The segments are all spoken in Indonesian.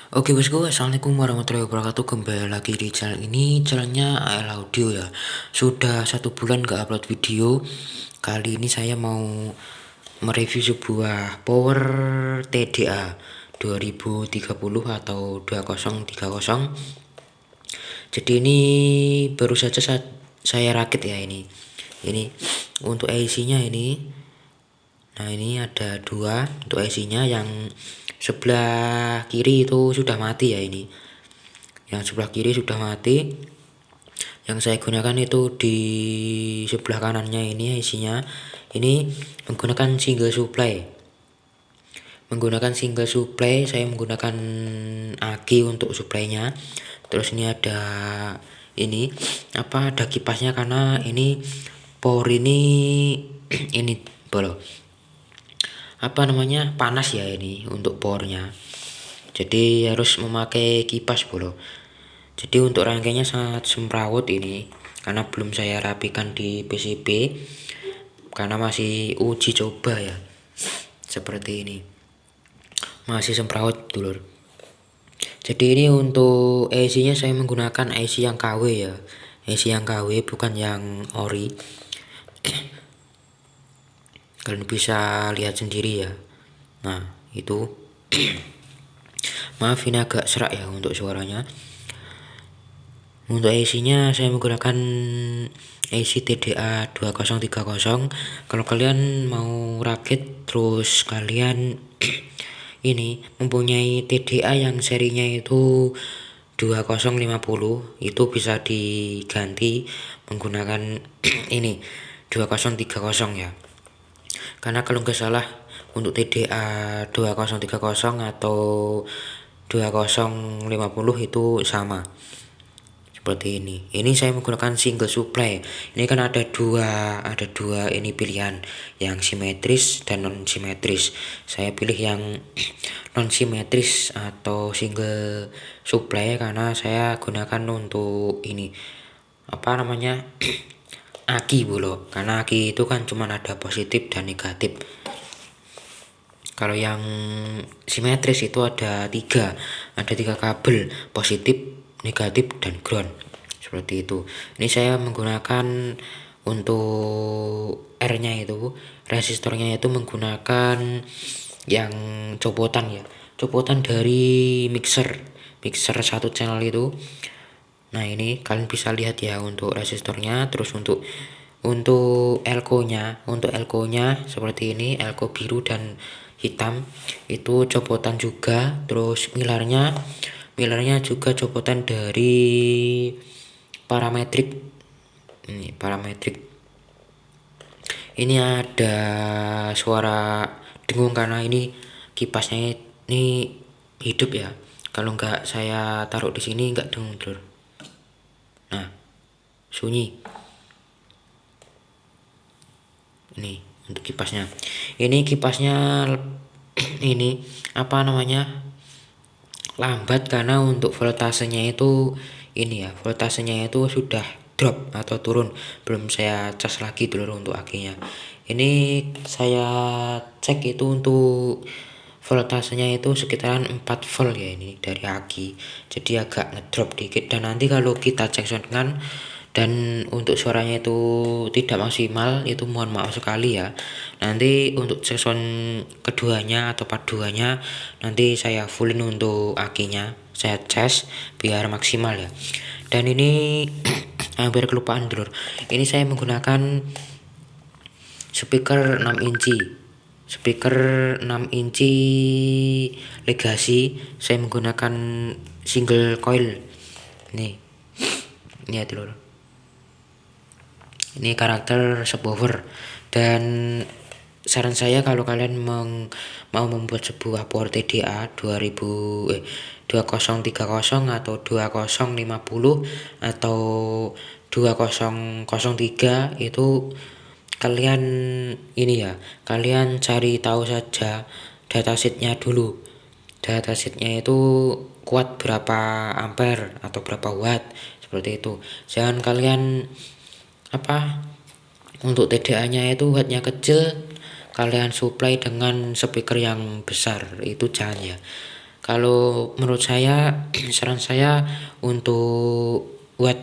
Oke bosku, assalamualaikum warahmatullahi wabarakatuh. Kembali lagi di channel ini, channelnya AL Audio ya. Sudah 1 bulan gak upload video. Kali ini saya mau mereview sebuah power TDA 2030 atau 2030. Jadi ini baru saja saya rakit ya ini. Ini untuk IC-nya ini. Nah ini ada dua untuk IC-nya, yang sebelah kiri itu sudah mati ya ini. Yang sebelah kiri sudah mati. Yang saya gunakan itu di sebelah kanannya ini IC-nya. Ini menggunakan single supply. Saya menggunakan aki untuk supply-nya. Terus ini ada ada kipasnya, karena ini power ini ini bolo panas ya ini untuk powernya, jadi harus memakai kipas bolo. Jadi untuk rangkainya sangat semrawut ini, karena belum saya rapikan di PCB karena masih uji coba ya. Seperti ini masih semrawut dulur. Jadi ini untuk IC nya saya menggunakan IC yang KW ya, IC yang KW bukan yang ori. Kalian bisa lihat sendiri ya. Nah itu maaf ini agak serak ya untuk suaranya. Untuk IC nya saya menggunakan IC TDA 2030. Kalau kalian mau rakit terus kalian ini mempunyai TDA yang serinya itu 2050, itu bisa diganti menggunakan ini 2030 ya. Karena kalau nggak salah untuk TDA 2030 atau 2050 itu sama seperti ini. Ini saya menggunakan single supply. Ini kan ada dua ini pilihan, yang simetris dan non simetris. Saya pilih yang non simetris atau single supply karena saya gunakan untuk ini aki bolo, karena aki itu kan cuma ada positif dan negatif. Kalau yang simetris itu ada tiga kabel, positif, negatif, dan ground, seperti itu. Ini saya menggunakan untuk R nya itu, resistornya itu menggunakan yang copotan ya, copotan dari mixer 1 channel itu. Nah ini kalian bisa lihat ya untuk resistornya. Terus untuk elko nya seperti ini, elko biru dan hitam itu copotan juga. Terus milarnya juga copotan dari parametrik. Ini ada suara dengung karena ini kipasnya ini hidup ya. Kalau nggak saya taruh di sini nggak dengung bro. Nah sunyi. Ini untuk kipasnya. Ini kipasnya ini lambat karena untuk voltasenya itu voltasenya itu sudah drop atau turun, belum saya cas lagi dulu untuk akinya. Ini saya cek itu untuk voltasenya itu sekitaran 4 volt ya ini dari aki, jadi agak ngedrop dikit. Dan nanti kalau kita cek soundkan dan untuk suaranya itu tidak maksimal, itu mohon maaf sekali ya. Nanti untuk cek sound keduanya atau part 2-nya nanti saya fullin untuk akinya, saya cas biar maksimal ya. Dan ini hampir kelupaan dulur, ini saya menggunakan speaker 6 inci Legacy. Saya menggunakan single coil nih, ini ya dulur. Ini karakter subwoofer. Dan saran saya kalau kalian mau membuat sebuah power TDA 2030 atau 2050 atau 2003, itu kalian kalian cari tahu saja datasheetnya dulu. Datasheetnya itu kuat berapa ampere atau berapa watt, seperti itu. Jangan kalian untuk TDA nya itu wattnya kecil kalian supply dengan speaker yang besar, itu jangan ya. Kalau menurut saya saran saya untuk buat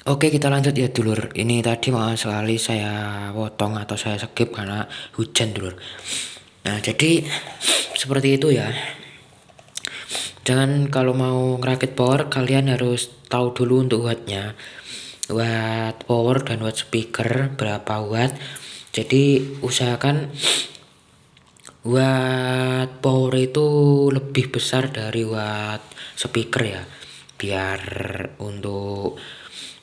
Oke, kita lanjut ya dulur. Ini tadi maaf sekali saya potong atau saya skip karena hujan dulur. Nah, jadi seperti itu ya. Jangan kalau mau ngerakit power kalian harus tahu dulu untuk wattnya. Watt power dan watt speaker berapa watt. Jadi usahakan watt power itu lebih besar dari watt speaker ya. Biar untuk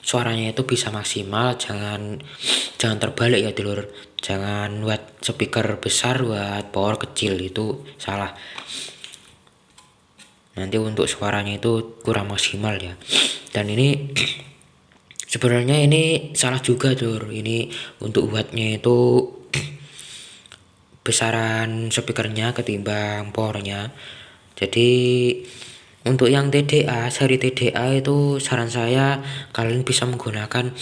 suaranya itu bisa maksimal, jangan terbalik ya dulur. Jangan watt speaker besar watt power kecil, itu salah. Nanti untuk suaranya itu kurang maksimal ya. Dan ini sebenarnya ini salah juga dulur. Ini untuk wattnya itu besaran speakernya ketimbang powernya. Jadi untuk yang TDA, seri TDA itu saran saya kalian bisa menggunakan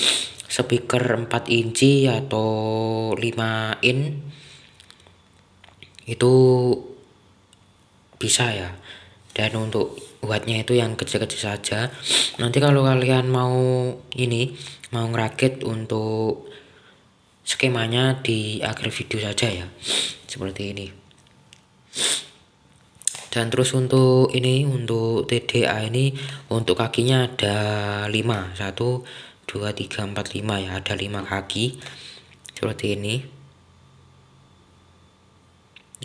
speaker 4 inci atau 5 in, itu bisa ya. Dan untuk wattnya itu yang kecil-kecil saja. Nanti kalau kalian mau ngerakit untuk skemanya di akhir video saja ya, seperti ini. Dan terus untuk TDA ini untuk kakinya ada 5, 1 2 3 4 5 ya, ada 5 kaki seperti ini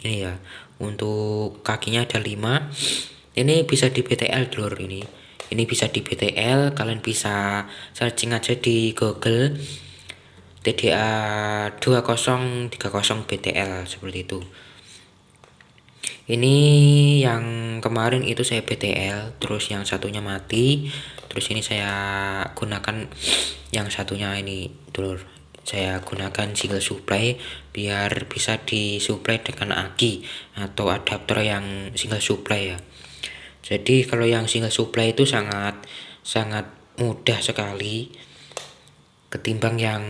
ya. Untuk kakinya ada 5. Ini bisa di BTL dulur. Ini bisa di BTL, kalian bisa searching aja di Google TDA 2030 BTL seperti itu. Ini yang kemarin itu saya BTL, terus yang satunya mati, terus ini saya gunakan yang satunya ini dulur. Saya gunakan single supply biar bisa disuplai dengan aki atau adapter yang single supply ya. Jadi kalau yang single supply itu sangat mudah sekali ketimbang yang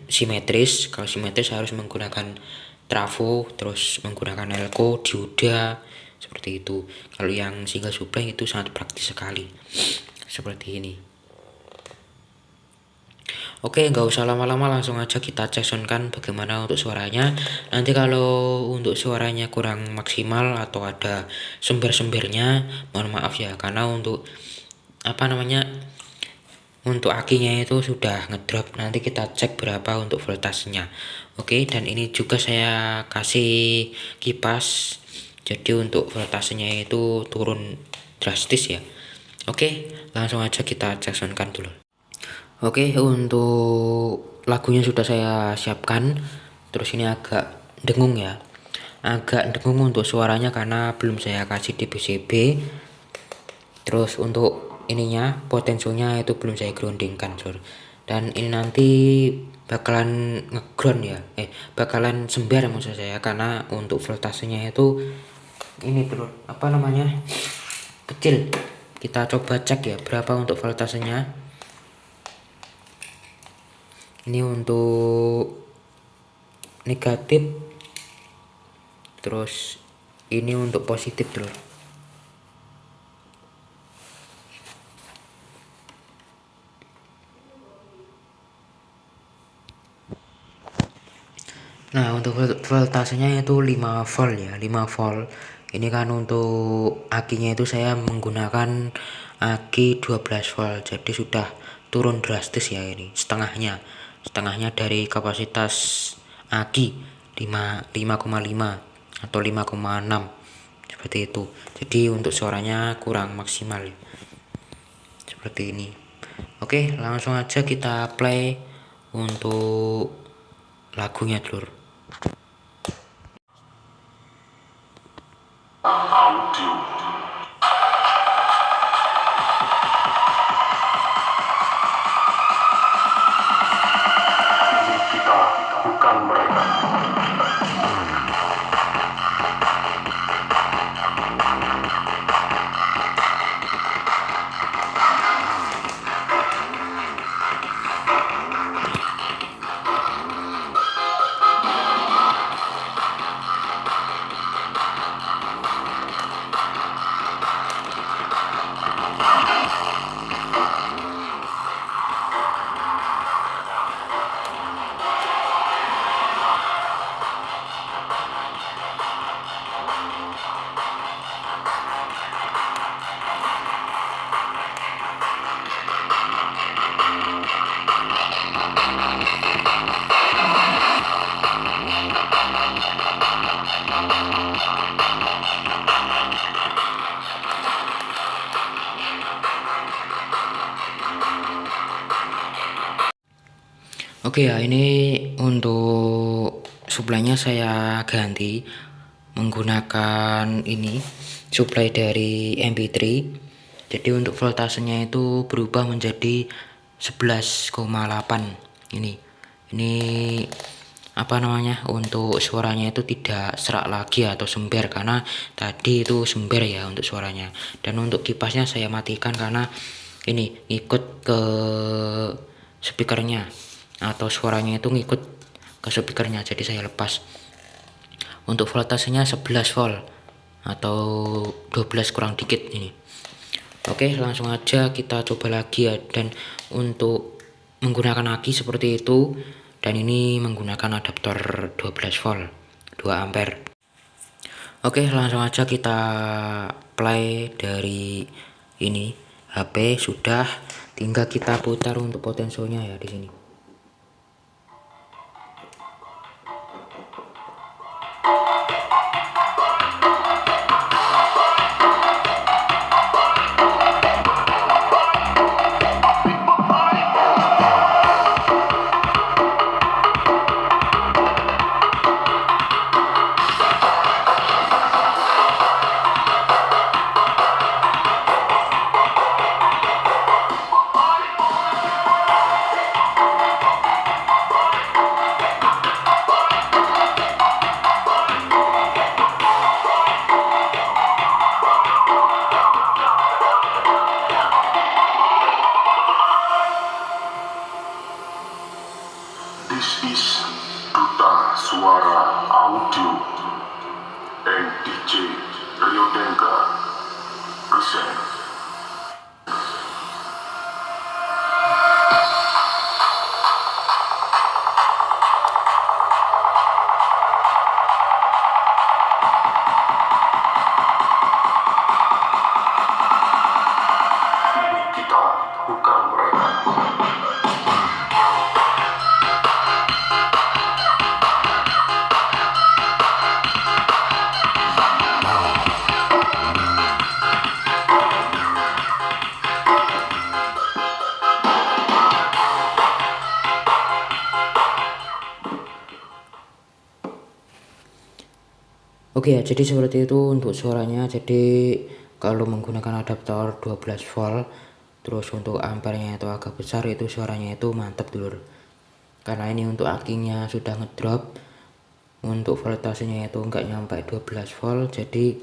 simetris. Kalau simetris harus menggunakan trafo, terus menggunakan elko, dioda seperti itu. Kalau yang single supply itu sangat praktis sekali seperti ini. Oke, nggak usah lama-lama, langsung aja kita cek soundkan bagaimana untuk suaranya. Nanti kalau untuk suaranya kurang maksimal atau ada sumber-sumbernya, mohon maaf ya, karena untuk untuk akinya itu sudah ngedrop. Nanti kita cek berapa untuk voltasenya. Oke, dan ini juga saya kasih kipas, jadi untuk voltasenya itu turun drastis ya. Oke, langsung aja kita cek soundkan dulu. Oke, untuk lagunya sudah saya siapkan. Terus ini agak dengung ya, agak dengung untuk suaranya karena belum saya kasih di PCB. Terus untuk ininya, potensionya itu belum saya groundingkan sur. Dan ini nanti bakalan ngeground ya, bakalan sembar maksud saya, karena untuk voltasenya itu ini terus kecil. Kita coba cek ya berapa untuk voltasenya. Ini untuk negatif, terus ini untuk positif dulu. Nah, untuk voltasenya itu 5 volt ya, 5 volt. Ini kan untuk akinya itu saya menggunakan aki 12 volt, jadi sudah turun drastis ya. Ini setengahnya dari kapasitas aki 5,5 atau 5,6 seperti itu. Jadi untuk suaranya kurang maksimal seperti ini. Oke, langsung aja kita play untuk lagunya dulur. Kita bukan mereka. Oke ya, ini untuk suplainya saya ganti menggunakan ini suplai dari MP3. Jadi untuk voltasenya itu berubah menjadi 11,8. Ini apa namanya, untuk suaranya itu tidak serak lagi atau sember, karena tadi itu sember ya untuk suaranya. Dan untuk kipasnya saya matikan karena ini ikut ke speakernya, atau suaranya itu ngikut ke speakernya, jadi saya lepas. Untuk voltasenya 11 volt atau 12 kurang dikit ini. Oke, langsung aja kita coba lagi ya. Dan untuk menggunakan aki seperti itu, dan ini menggunakan adaptor 12 volt 2 ampere. Oke, langsung aja kita play dari ini HP. Sudah, tinggal kita putar untuk potensionya ya di sini. This is Duta Suara Audio and DJ Rio Denka present. Ini kita, bukan mereka. Oke ya, jadi seperti itu untuk suaranya. Jadi kalau menggunakan adaptor 12 volt, terus untuk ampernya itu agak besar, itu suaranya itu mantap dulur. Karena ini untuk akinya sudah ngedrop, untuk voltasenya itu enggak nyampe 12 volt, jadi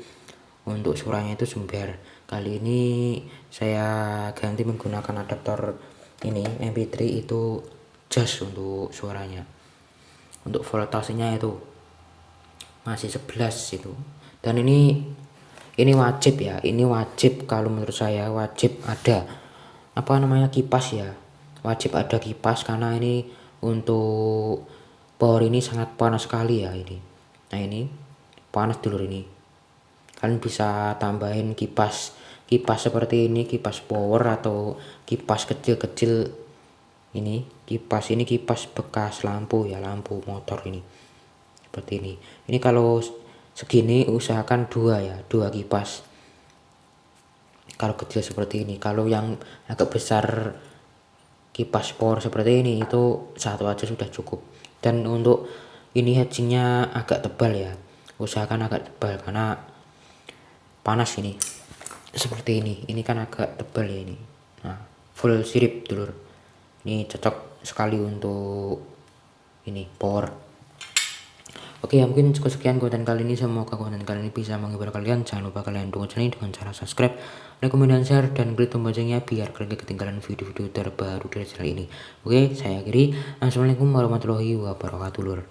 untuk suaranya itu sember. Kali ini saya ganti menggunakan adaptor ini MP3 itu jas untuk suaranya. Untuk voltasenya itu masih 11 itu. Dan ini wajib ya, ini wajib, kalau menurut saya wajib ada apa namanya, kipas ya, wajib ada kipas, karena ini untuk power ini sangat panas sekali ya ini. Nah ini panas dulu ini, kalian bisa tambahin kipas seperti ini, kipas power atau kipas kecil-kecil. Ini kipas bekas lampu ya, lampu motor ini seperti ini. Ini kalau segini usahakan 2 ya, 2 kipas kalau kecil seperti ini. Kalau yang agak besar kipas power seperti ini, itu 1 aja sudah cukup. Dan untuk ini hedgingnya agak tebal ya, usahakan agak tebal karena panas ini. Seperti ini kan agak tebal ya ini. Nah, full sirip dulur, ini cocok sekali untuk ini power. Oke ya, mungkin cukup sekian konten kali ini. Semoga konten kali ini bisa menghibur kalian. Jangan lupa kalian dukung channel ini dengan cara subscribe, like, komen, dan share, dan klik tombol loncengnya biar kalian gak ketinggalan video-video terbaru dari channel ini. Oke, saya akhiri. Assalamualaikum warahmatullahi wabarakatuh.